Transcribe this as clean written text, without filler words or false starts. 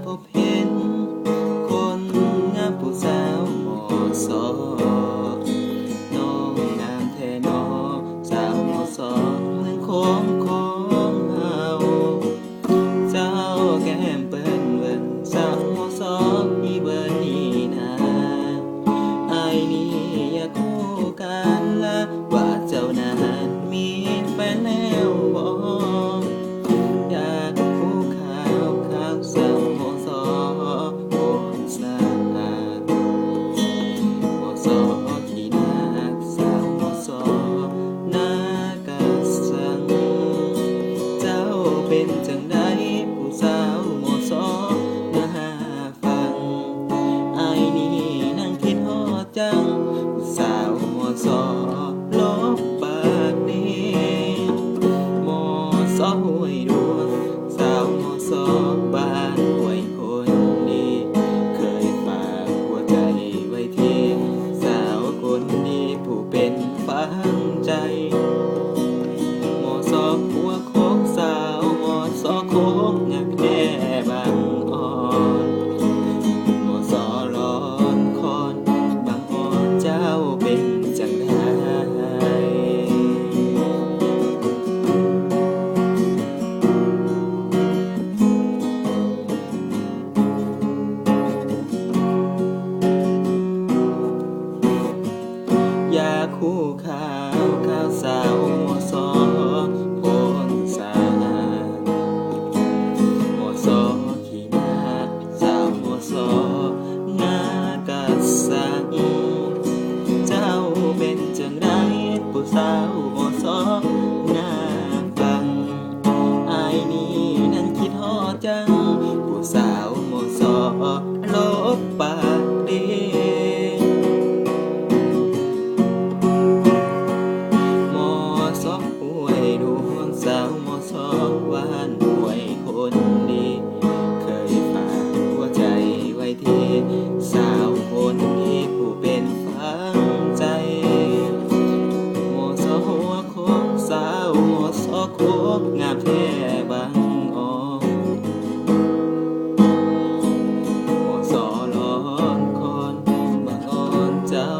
พบเห็นคนงามผู้สาวมอสอน้องงามแท้นอสาวมอสอเมืองของเฮาเจ้าแก้มเปิ้นเบิ่นสาวมอสออีเบิ่นนี่นาอ้ายนี่อยากคู่กันละว่าเจ้านั้นมีแฟนแล้วบ่อยากคู่ข่าวสาวที่นักสาวมอสอนากะสังเจ้าเป็นจังใดผู้สาวมอสอนาฟังอ้ายนี่นั่งคิดฮอดจังผู้สาวมอสอลบปากเด้มอสอห้วยดวงสาวมอสอบ้านห้วยคนดีเคยฝากหัวใจไว้ที่คนดีผู้เป็นฝังใจมอสอหัวโคกสาวมอสอโคกงักแน่บางอ่อนมอสอร้อนคอนบางอ่อนเจ้าเป็นจังไดอยากคู่ข่าวสาวมอสอโพนสามอสอขี้นักสาวมอสอนากะสังเจ้าเป็นจังไดผู้สาวมอสอนาฟังอ้ายนี่นั่งคิดฮอดจังผู้สาวมอสอลบปากเด้สาวมอสอบ้านห้วยคนดีเคยฝากหัวใจไว้ที่สาวคนดีผู้เป็นฝังใจมอสอหัวโคกสาวมอสอโคกงามแท้บางอ่อนมอสอร้อนคอนบางอ่อนเจ้า